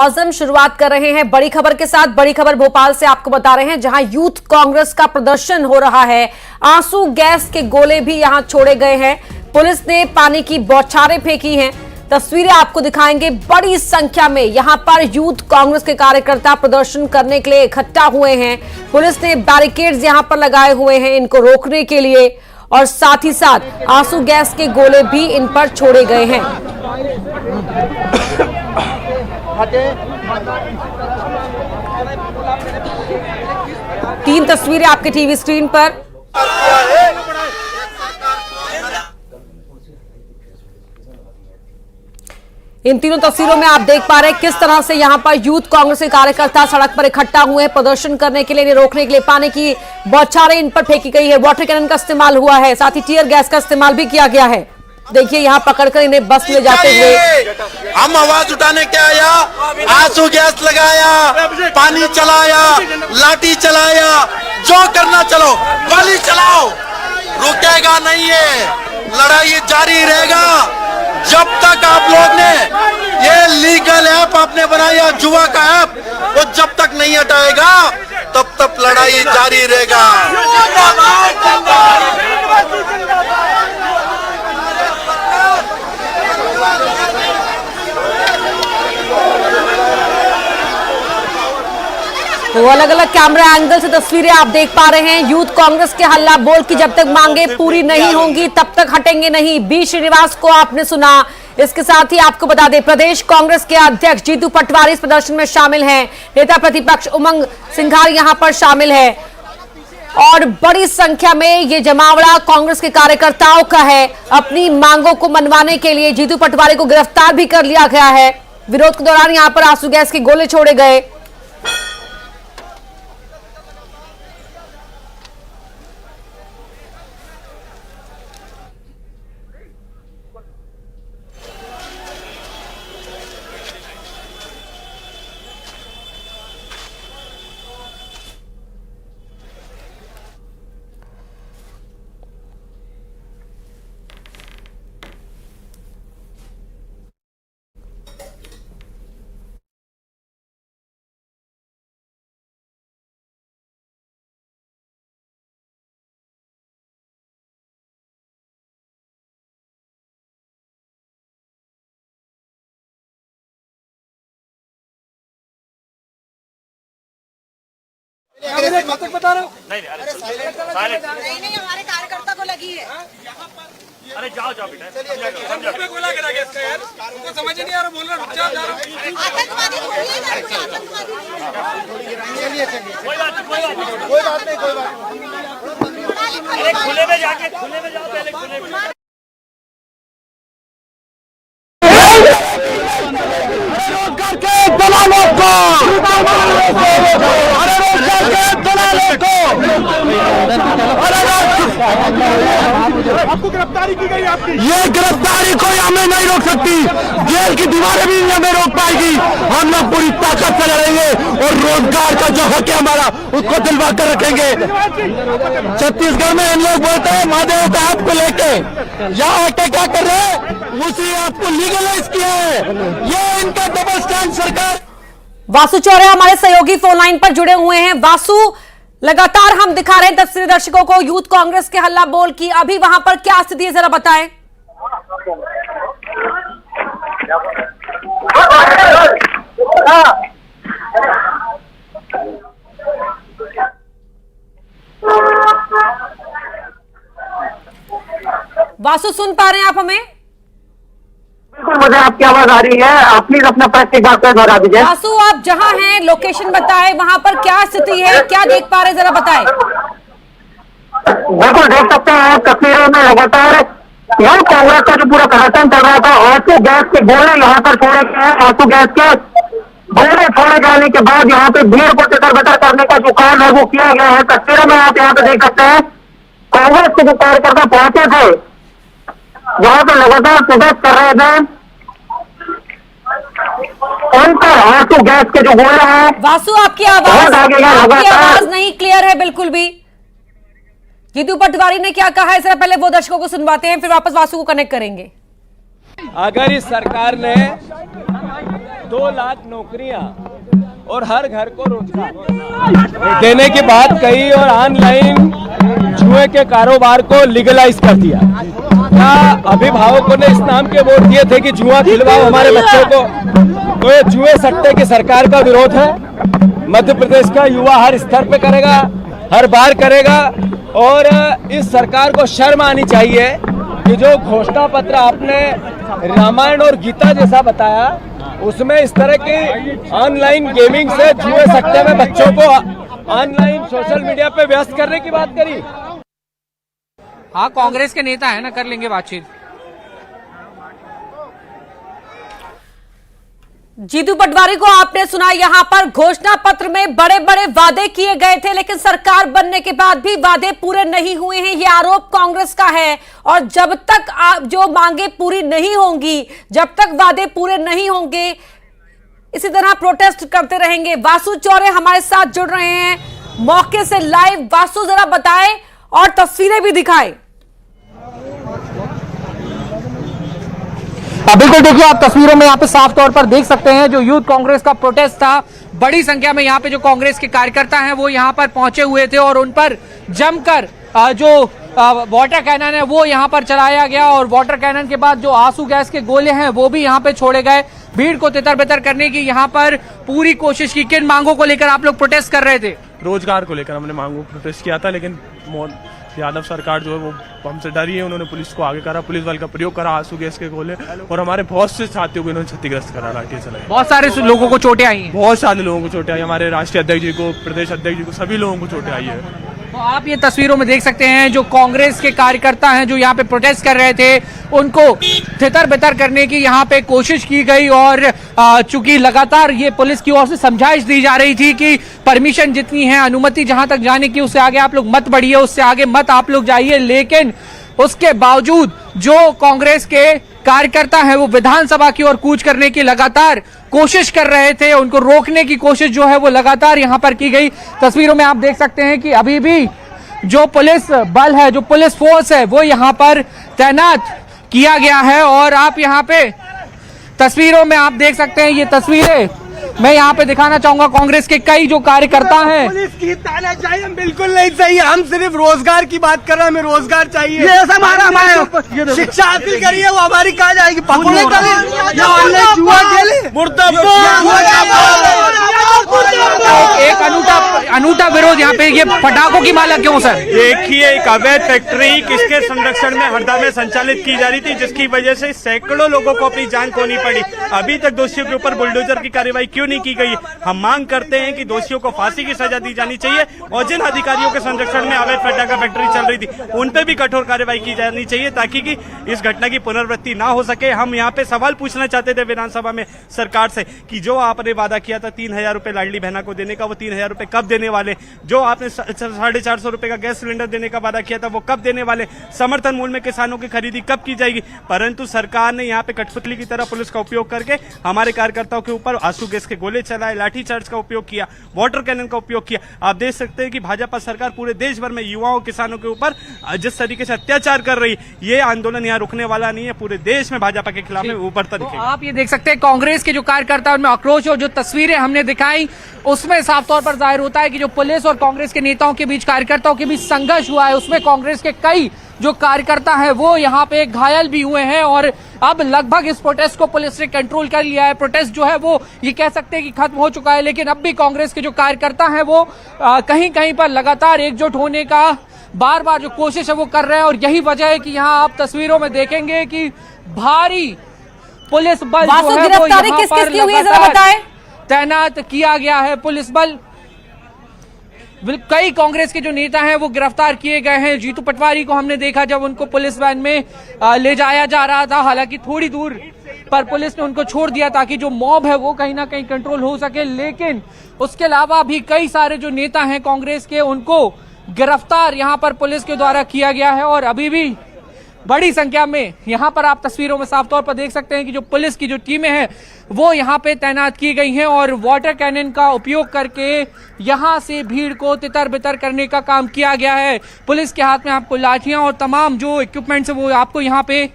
आजम शुरुआत कर रहे हैं बड़ी खबर के साथ। बड़ी खबर भोपाल से आपको बता रहे हैं, जहां यूथ कांग्रेस का प्रदर्शन हो रहा है। आंसू गैस के गोले भी यहां छोड़े गए हैं। पुलिस ने पानी की बौछारें फेंकी हैं। तस्वीरें आपको दिखाएंगे। बड़ी संख्या में यहां पर यूथ कांग्रेस के कार्यकर्ता प्रदर्शन करने के लिए इकट्ठा हुए हैं। पुलिस ने बैरिकेड्स यहां पर लगाए हुए हैं इनको रोकने के लिए, और साथ ही साथ आंसू गैस के गोले भी इन पर छोड़े गए हैं। तीन तस्वीरें आपके टीवी स्क्रीन पर। इन तीनों तस्वीरों में आप देख पा रहे हैं किस तरह से यहां पर यूथ कांग्रेस के कार्यकर्ता सड़क पर इकट्ठा हुए हैं प्रदर्शन करने के लिए। इन्हें रोकने के लिए पानी की बौछारें इन पर फेंकी गई है, वाटर कैनन का इस्तेमाल हुआ है, साथ ही टीयर गैस का इस्तेमाल भी किया गया है। देखिए यहां पकड़कर इन्हें बस ले जाते हुए। हम आवाज उठाने क्या आया, आंसू गैस लगाया, पानी चलाया, लाठी चलाया, जो करना चलो, गोली चलाओ, रुकेगा नहीं है, लड़ाई जारी रहेगा जब तक आप लोग ने ये लीगल ऐप आपने बनाया, जुआ का ऐप, वो जब तक नहीं हटाएगा तब तक लड़ाई जारी रहेगा। तो अलग अलग कैमरा एंगल से तस्वीरें आप देख पा रहे हैं। यूथ कांग्रेस के हल्ला बोल की जब तक मांगे पूरी नहीं होंगी तब तक हटेंगे नहीं। बी श्रीनिवास को आपने सुना। इसके साथ ही आपको बता दें, प्रदेश कांग्रेस के अध्यक्ष जीतू पटवारी इस प्रदर्शन में शामिल हैं। नेता प्रतिपक्ष उमंग सिंघार यहां पर शामिल है, और बड़ी संख्या में ये जमावड़ा कांग्रेस के कार्यकर्ताओं का है। अपनी मांगों को मनवाने के लिए जीतू पटवारी को गिरफ्तार भी कर लिया गया है। विरोध के दौरान यहां पर आंसू गैस के गोले छोड़े गए। बता रहा हूँ नहीं नहीं हमारे कार्यकर्ता को लगी है। अरे जाओ जाओ बेटा, गोला करा गया इसका यार, उनको समझ नहीं आ रहा, बोल रहा रुक जाओ, जा रहा हूँ। आतंकवादी थोड़ी है, कोई बात नहीं। अरे खुले में जाके, खुले में जाओ, पहले खुले में। आपको गिरफ्तारी की गई आपकी। ये गिरफ्तारी कोई हमें नहीं रोक सकती, जेल की दीवारें भी हमें रोक पाएगी। हम लोग पूरी ताकत से लड़ेंगे और रोजगार का जो हक है हमारा उसको दिलवा कर रखेंगे। छत्तीसगढ़ में इन लोग बोलते हैं महादेव का ऐप को लेके, यहाँ आके क्या कर रहे हैं, उसी ऐप को लीगलाइज किया है। ये इनका डबल स्टैंड सरकार। वासु चौरे हमारे सहयोगी फोन लाइन पर जुड़े हुए हैं। वासु, लगातार हम दिखा रहे हैं तस्वीर दर्शकों को यूथ कांग्रेस के हल्ला बोल की। अभी वहां पर क्या स्थिति है, जरा बताएं। वासु, सुन पा रहे हैं आप हमें? बिल्कुल, मुझे आपकी आवाज आ रही है। आप प्लीज अपना प्रेस एक बार दोहरा दीजिए। वासु, आप जहां हैं लोकेशन बताएं, वहां पर क्या स्थिति है, क्या देख पा रहे हैं, जरा बताएं। बिल्कुल देख सकते हैं तस्वीरों में लगातार यहाँ कांग्रेस का जो पूरा प्रदर्शन चल रहा था, आंसू गैस के गोले यहाँ पर छोड़े गए हैं। आंसू गैस के गोले छोड़े जाने के बाद यहाँ पे भीड़ को तितर बितर करने का जो काम है वो किया गया है। तस्वीरों में आप यहाँ पे देख सकते हैं कांग्रेस के जो कार्यकर्ता पहुंचे थे, जहाँ पे लगातार प्रोटेस्ट कर रहे थे, उन पर आंसू गैस के जो गोले हैं। वासु, आपकी आवाज नहीं क्लियर है बिल्कुल भी। जीतू पटवारी ने क्या कहा है, जरा पहले वो दर्शकों को सुनवाते हैं, फिर वापस वासु को कनेक्ट करेंगे। अगर इस सरकार ने 2 लाख नौकरियां और हर घर को रोजगार देने के बाद कई और ऑनलाइन जुए के कारोबार को लीगलाइज कर दिया। क्या अभिभावकों ने इस नाम के वोट दिए थे कि जुआ खिलवाओ हमारे बच्चों को? तो ये जुए सट्टे की सरकार का विरोध है। मध्य प्रदेश का युवा हर स्तर पे करेगा, हर बार करेगा। और इस सरकार को शर्म आनी चाहिए कि जो घोषणा पत्र आपने रामायण और गीता जैसा बताया, उसमें इस तरह की ऑनलाइन गेमिंग से जुए सट्टे में बच्चों को ऑनलाइन सोशल मीडिया पे व्यस्त करने की बात करी। हाँ, कांग्रेस के नेता है ना, कर लेंगे बातचीत। जीतू पटवारी को आपने सुना। यहां पर घोषणा पत्र में बड़े बड़े वादे किए गए थे, लेकिन सरकार बनने के बाद भी वादे पूरे नहीं हुए हैं, ये आरोप कांग्रेस का है। और जब तक जो मांगे पूरी नहीं होंगी, जब तक वादे पूरे नहीं होंगे, इसी तरह प्रोटेस्ट करते रहेंगे। वासु चौरे हमारे साथ जुड़ रहे हैं मौके से लाइव। वासु, जरा बताएं और तस्वीरें भी दिखाएं। बिल्कुल, देखिए आप तस्वीरों में यहाँ पे साफ तौर पर देख सकते हैं जो यूथ कांग्रेस का प्रोटेस्ट था। बड़ी संख्या में यहाँ पे जो कांग्रेस के कार्यकर्ता हैं वो यहाँ पर पहुंचे हुए थे और उन पर जमकर जो वाटर कैनन है वो यहाँ पर चलाया गया। और वाटर कैनन के बाद जो आंसू गैस के गोले हैं वो भी यहाँ पे छोड़े गए। भीड़ को तितर बितर करने की यहाँ पर पूरी कोशिश की। किन मांगों को लेकर आप लोग प्रोटेस्ट कर रहे थे? रोजगार को लेकर हमने मांगों प्रोटेस्ट किया था, लेकिन यादव सरकार जो है वो हमसे डरी है। उन्होंने पुलिस को आगे करा, पुलिस बल का प्रयोग करा, आंसू गैस के गोले, और हमारे बहुत से साथियों को इन्होंने क्षतिग्रस्त करा, लाठी चलाई। बहुत सारे लोगों को चोटें आई हैं। बहुत सारे लोगों को चोटें आई। हमारे राष्ट्रीय अध्यक्ष जी को, प्रदेश अध्यक्ष जी को, सभी लोगों को चोटें आई है। तो आप ये तस्वीरों में देख सकते हैं जो कांग्रेस के कार्यकर्ता हैं जो यहाँ पे प्रोटेस्ट कर रहे थे, उनको तितर बितर करने की यहाँ पे कोशिश की गई। और चूंकि लगातार ये पुलिस की ओर से समझाइश दी जा रही थी कि परमिशन जितनी है, अनुमति जहां तक जाने की, उससे आगे आप लोग मत बढ़िए, उससे आगे मत आप लोग जाइए। लेकिन उसके बावजूद जो कांग्रेस के कार्यकर्ता हैं वो विधानसभा की ओर कूच करने की लगातार कोशिश कर रहे थे। उनको रोकने की कोशिश जो है वो लगातार यहां पर की गई। तस्वीरों में आप देख सकते हैं कि अभी भी जो पुलिस बल है, जो पुलिस फोर्स है, वो यहां पर तैनात किया गया है। और आप यहां पे तस्वीरों में आप देख सकते हैं, ये तस्वीरें मैं यहाँ पे दिखाना चाहूंगा। कांग्रेस के कई जो कार्यकर्ता हैं, पुलिस की तानाशाही हम बिल्कुल नहीं सही। हम सिर्फ रोजगार की बात कर रहे हैं, हमें रोजगार चाहिए। ये सब हमारा शिक्षा हासिल करिए, वो हमारी कहाँ जाएगी? पकड़े एक अनूठा विरोध यहाँ पे। ये पटाखों की माला क्यों सर? देखिए, एक अवैध फैक्ट्री किसके संरक्षण में हरदा में संचालित की जा रही थी, जिसकी वजह से सैकड़ों लोगों को अपनी जान खोनी पड़ी। अभी तक दोषियों के ऊपर बुलडोजर की कार्रवाई क्यों नहीं की गई? हम मांग करते हैं कि दोषियों को फांसी की सजा दी जानी चाहिए और जिन अधिकारियों के संरक्षण में अवैध पटाखा फैक्ट्री चल रही थी उन पे भी कठोर कार्रवाई की जानी चाहिए, ताकि कि इस घटना की पुनरावृत्ति ना हो सके। हम यहाँ पे सवाल पूछना चाहते थे विधानसभा में सरकार से कि जो आपने वादा किया था 3,000 रुपए लाडली बहना को देने का, वो 3,000 रुपए कब देने वाले? जो आपने 450 रुपए का गैस सिलेंडर देने का वादा किया था वो कब देने वाले? समर्थन मूल्य में किसानों की खरीदी कब की जाएगी? परंतु सरकार ने यहाँ पे कठपुतली की तरह पुलिस का उपयोग करके हमारे कार्यकर्ताओं के ऊपर आंसू गैस के गोले चलाए, लाठी चार्ज का उपयोग किया, वाटर कैनन का उपयोग किया। आप देख सकते हैं कि भाजपा सरकार पूरे देश भर में युवाओं, किसानों के ऊपर जिस तरीके से अत्याचार कर रही है, ये आंदोलन यहाँ रुकने वाला नहीं है। पूरे देश में भाजपा के खिलाफ में उभरता दिखेगा। आप ये देख सकते हैं कांग्रेस के जो कार्यकर्ता उनमें आक्रोश, और जो तस्वीरें हमने दिखाई उसमें साफ तौर पर जाहिर होता है कि जो पुलिस और कांग्रेस के नेताओं के बीच, कार्यकर्ताओं के बीच संघर्ष हुआ है, उसमें कांग्रेस के कई जो कार्यकर्ता हैं वो यहाँ पे घायल भी हुए हैं। और अब लगभग इस प्रोटेस्ट को पुलिस ने कंट्रोल कर लिया है। प्रोटेस्ट जो है वो ये कह सकते हैं कि खत्म हो चुका है, लेकिन अब भी कांग्रेस के जो कार्यकर्ता हैं वो कहीं कहीं पर लगातार एकजुट होने का बार बार जो कोशिश है वो कर रहे हैं। और यही वजह है कि यहाँ आप तस्वीरों में देखेंगे कि भारी पुलिस बल जो है वो यहाँ पर लगातार तैनात किया गया है। पुलिस बल, कई कांग्रेस के जो नेता हैं वो गिरफ्तार किए गए हैं। जीतू पटवारी को हमने देखा जब उनको पुलिस वैन में ले जाया जा रहा था, हालांकि थोड़ी दूर पर पुलिस ने उनको छोड़ दिया ताकि जो मॉब है वो कहीं ना कहीं कंट्रोल हो सके। लेकिन उसके अलावा भी कई सारे जो नेता हैं कांग्रेस के, उनको गिरफ्तार यहाँ पर पुलिस के द्वारा किया गया है। और अभी भी बड़ी संख्या में यहाँ पर आप तस्वीरों में साफ तौर पर देख सकते हैं कि जो पुलिस की जो टीमें हैं वो यहाँ पे तैनात की गई हैं और वाटर कैनन का उपयोग करके यहाँ से भीड़ को तितर बितर करने का काम किया गया है। पुलिस के हाथ में आपको लाठियां और तमाम जो इक्विपमेंट्स है वो आपको यहाँ पे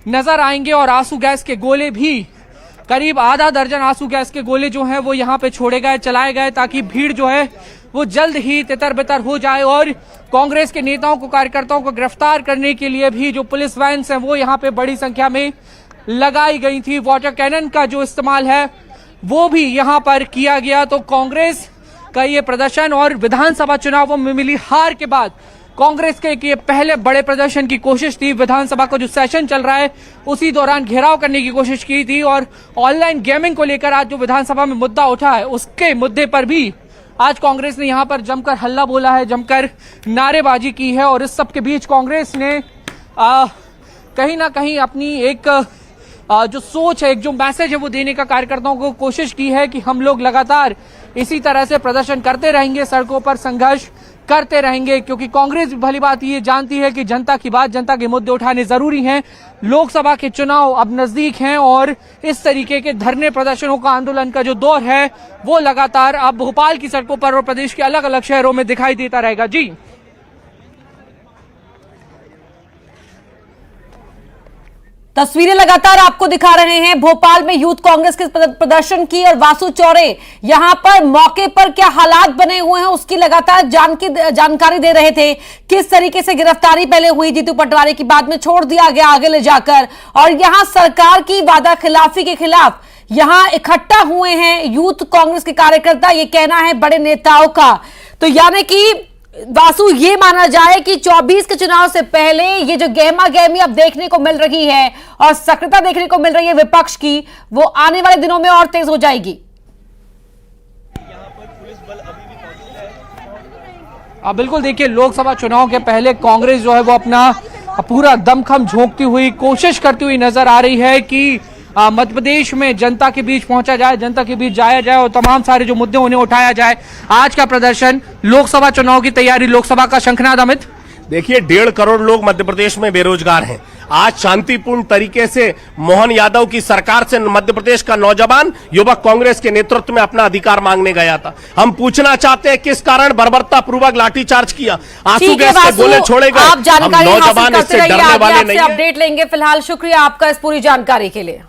नजर आएंगे और आंसू गैस के गोले भी करीब आधा दर्जन आंसू गैस के गोले जो हैं वो यहाँ पे छोड़े गए, चलाए गए, ताकि भीड़ जो है वो जल्द ही तितर बितर हो जाए। और कांग्रेस के नेताओं को, कार्यकर्ताओं को गिरफ्तार करने के लिए भी जो पुलिस वैन्स हैं वो यहाँ पे बड़ी संख्या में लगाई गई थी। वाटर कैनन का जो इस्तेमाल है वो भी यहाँ पर किया गया। तो कांग्रेस का ये प्रदर्शन और विधानसभा चुनावों में मिली हार के बाद कांग्रेस के ये पहले बड़े प्रदर्शन की कोशिश थी। विधानसभा का जो सेशन चल रहा है उसी दौरान घेराव करने की कोशिश की थी, और ऑनलाइन गेमिंग को लेकर आज जो विधानसभा में मुद्दा उठा है उसके मुद्दे पर भी आज कांग्रेस ने यहां पर जमकर हल्ला बोला है, जमकर नारेबाजी की है। और इस सब के बीच कांग्रेस ने कहीं ना कहीं अपनी एक जो सोच है, एक जो मैसेज है वो देने का कार्यकर्ताओं को कोशिश की है कि हम लोग लगातार इसी तरह से प्रदर्शन करते रहेंगे, सड़कों पर संघर्ष करते रहेंगे, क्योंकि कांग्रेस भली बात ये जानती है कि जनता की बात, जनता के मुद्दे उठाने जरूरी हैं। लोकसभा के चुनाव अब नजदीक हैं और इस तरीके के धरने प्रदर्शनों का, आंदोलन का जो दौर है वो लगातार अब भोपाल की सड़कों पर और प्रदेश के अलग अलग शहरों में दिखाई देता रहेगा। जी, तस्वीरें लगातार आपको दिखा रहे हैं भोपाल में यूथ कांग्रेस के प्रदर्शन की, और वासु चौरे यहां पर मौके पर क्या हालात बने हुए हैं उसकी लगातार जानकारी दे रहे थे। किस तरीके से गिरफ्तारी पहले हुई जीतू पटवारी की, बाद में छोड़ दिया गया आगे ले जाकर, और यहां सरकार की वादा खिलाफी के खिलाफ यहां इकट्ठा हुए हैं यूथ कांग्रेस के कार्यकर्ता, ये कहना है बड़े नेताओं का। तो यानी कि वासु ये माना जाए कि 24 के चुनाव से पहले ये जो गहमा गहमी अब देखने को मिल रही है और सक्रियता देखने को मिल रही है विपक्ष की, वो आने वाले दिनों में और तेज हो जाएगी। अब बिल्कुल देखिए, लोकसभा चुनाव के पहले कांग्रेस जो है वो अपना पूरा दमखम झोंकती हुई, कोशिश करती हुई नजर आ रही है कि मध्य प्रदेश में जनता के बीच पहुंचा जाए, जनता के बीच जाया जाए और तमाम सारे जो मुद्दे उन्हें उठाया जाए। आज का प्रदर्शन लोकसभा चुनाव की तैयारी, लोकसभा का शंखनाद। अमित, देखिए 1.5 करोड़ लोग मध्य प्रदेश में बेरोजगार हैं। आज शांतिपूर्ण तरीके से मोहन यादव की सरकार से मध्य प्रदेश का नौजवान युवक कांग्रेस के नेतृत्व में अपना अधिकार मांगने गया था। हम पूछना चाहते हैं किस कारण बर्बरता पूर्वक लाठीचार्ज किया, आंसू गैस के गोले छोड़े गए। आप जानकारी नौजवान इससे डरने वाले नहीं। अपडेट लेंगे। फिलहाल शुक्रिया आपका इस पूरी जानकारी के लिए।